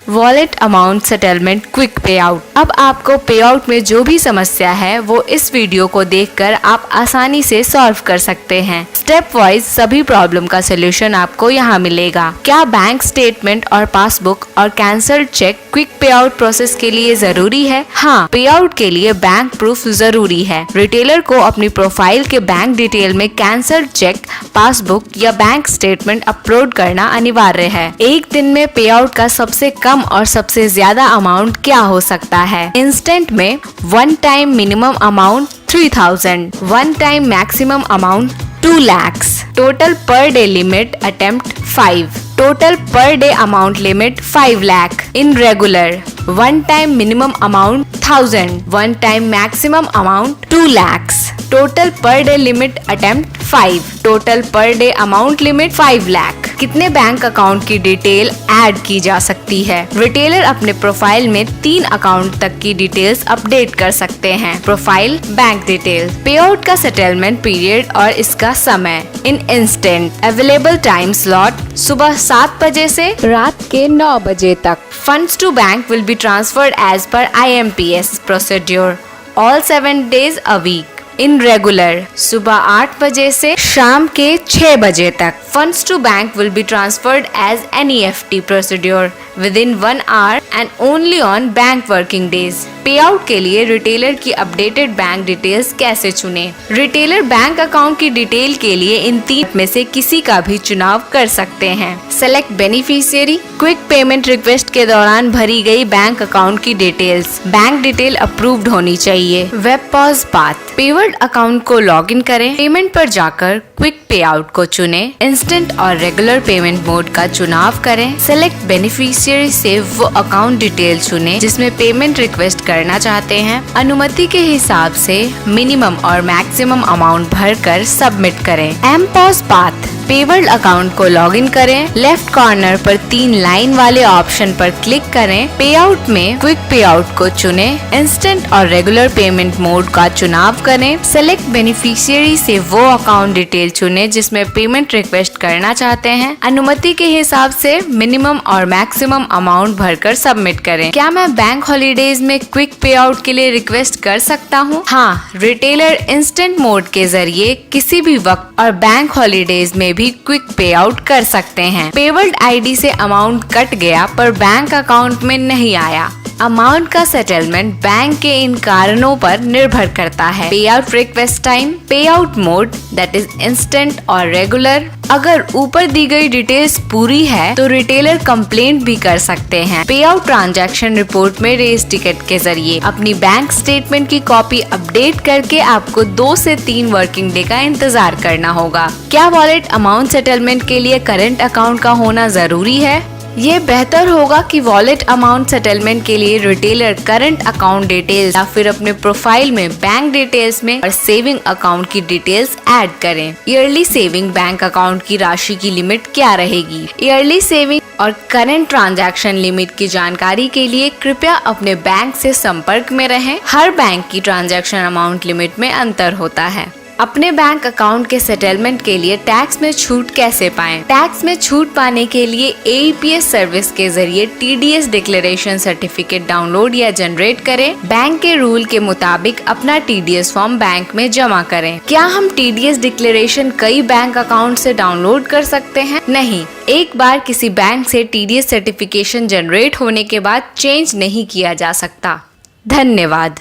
Wallet amount settlement quick पे out. अब आपको पे आउट में जो भी समस्या है वो इस वीडियो को देखकर आप आसानी से सॉल्व कर सकते हैं। स्टेप वाइज सभी प्रॉब्लम का सोल्यूशन आपको यहाँ मिलेगा। क्या बैंक स्टेटमेंट और पासबुक और कैंसल्ड चेक क्विक पे आउट प्रोसेस के लिए जरूरी है? हाँ, पे आउट के लिए बैंक प्रूफ जरूरी है। रिटेलर को अपनी प्रोफाइल के बैंक डिटेल में कैंसल्ड चेक, पासबुक या बैंक स्टेटमेंट अपलोड करना अनिवार्य है। एक दिन में पे आउट का सबसे कम और सबसे ज्यादा अमाउंट क्या हो सकता है? इंस्टेंट में one time minimum amount 3000, one time maximum amount 2 lakhs, total per day limit attempt 5, total per day amount limit 5 lakh। In regular one time minimum amount 1000, one time maximum amount 2 lakhs, total per day limit attempt 5, total per day amount limit 5 lakh। कितने bank account की detail add की जा सकती है? Retailer अपने profile में 3 account तक की डिटेल्स अपडेट कर सकते हैं। Profile, bank detail, pay out का सेटलमेंट पीरियड और इसका समय। In instant available time slot सुबह 7 बजे से रात के 9 बजे तक। Funds to bank will be transferred as per IMPS procedure all 7 days a week। In regular सुबह 8 बजे से शाम के 6 बजे तक। Funds to bank will be transferred as NEFT procedure within 1 hour and only on bank working days. पे out के लिए रिटेलर की अपडेटेड बैंक डिटेल्स कैसे चुने? रिटेलर बैंक अकाउंट की डिटेल के लिए इन 3 में से किसी का भी चुनाव कर सकते हैं। Select beneficiary, quick payment request के दौरान भरी गई बैंक अकाउंट की डिटेल्स। बैंक डिटेल अप्रूव्ड होनी चाहिए। वेब पॉज पाथ, पेवर्ड अकाउंट को लॉगिन करें। पेमेंट पर जाकर क्विक पे आउट को चुने। इंस्टेंट और रेगुलर पेमेंट मोड का चुनाव करें। सेलेक्ट बेनिफिशियरी से वो अकाउंट डिटेल चुने जिसमें पेमेंट रिक्वेस्ट करना चाहते हैं। अनुमति के हिसाब से मिनिमम और मैक्सिमम अमाउंट भरकर सबमिट करें। एमपॉज पाथ, पेवर्ड अकाउंट को लॉगिन करें। लेफ्ट कॉर्नर पर 3 लाइन वाले ऑप्शन पर क्लिक करें। पे आउट में क्विक पे आउट को चुने। इंस्टेंट और रेगुलर पेमेंट मोड का चुनाव करें। सेलेक्ट बेनिफिशियरी से वो अकाउंट डिटेल चुने जिसमें पेमेंट रिक्वेस्ट करना चाहते हैं। अनुमति के हिसाब से मिनिमम और मैक्सिमम अमाउंट भरकर सबमिट करें। क्या मैं बैंक हॉलीडेज में क्विक पे आउट के लिए रिक्वेस्ट कर सकता हूँ? हाँ, रिटेलर इंस्टेंट मोड के जरिए किसी भी वक्त और बैंक हॉलीडेज में भी क्विक पे आउट कर सकते हैं। पेवर्ड ID से अमाउंट कट गया पर बैंक अकाउंट में नहीं आया। अमाउंट का सेटलमेंट बैंक के इन कारणों पर निर्भर करता है। पे आउट रिक्वेस्ट टाइम, पे out mode that is instant और रेगुलर। अगर ऊपर दी गई डिटेल्स पूरी है तो रिटेलर कंप्लेंट भी कर सकते हैं। पे आउट ट्रांजैक्शन रिपोर्ट में रेज टिकट के जरिए अपनी बैंक स्टेटमेंट की कॉपी अपडेट करके आपको 2 से 3 वर्किंग डे का इंतजार करना होगा। क्या वॉलेट अमाउंट सेटलमेंट के लिए करंट अकाउंट का होना जरूरी है? ये बेहतर होगा कि वॉलेट अमाउंट सेटलमेंट के लिए रिटेलर करंट अकाउंट डिटेल्स या फिर अपने प्रोफाइल में बैंक डिटेल्स में और सेविंग अकाउंट की डिटेल्स ऐड करें। ईयरली सेविंग बैंक अकाउंट की राशि की लिमिट क्या रहेगी? ईयरली सेविंग और करंट ट्रांजैक्शन लिमिट की जानकारी के लिए कृपया अपने बैंक से संपर्क में रहें। हर बैंक की ट्रांजैक्शन अमाउंट लिमिट में अंतर होता है। अपने बैंक अकाउंट के सेटलमेंट के लिए टैक्स में छूट कैसे पाएं? टैक्स में छूट पाने के लिए AEPS सर्विस के जरिए TDS डिक्लेरेशन सर्टिफिकेट डाउनलोड या जनरेट करें। बैंक के रूल के मुताबिक अपना TDS फॉर्म बैंक में जमा करें। क्या हम TDS डिक्लेरेशन कई बैंक अकाउंट से डाउनलोड कर सकते हैं? नहीं, एक बार किसी बैंक से TDS सर्टिफिकेशन जनरेट होने के बाद चेंज नहीं किया जा सकता। धन्यवाद।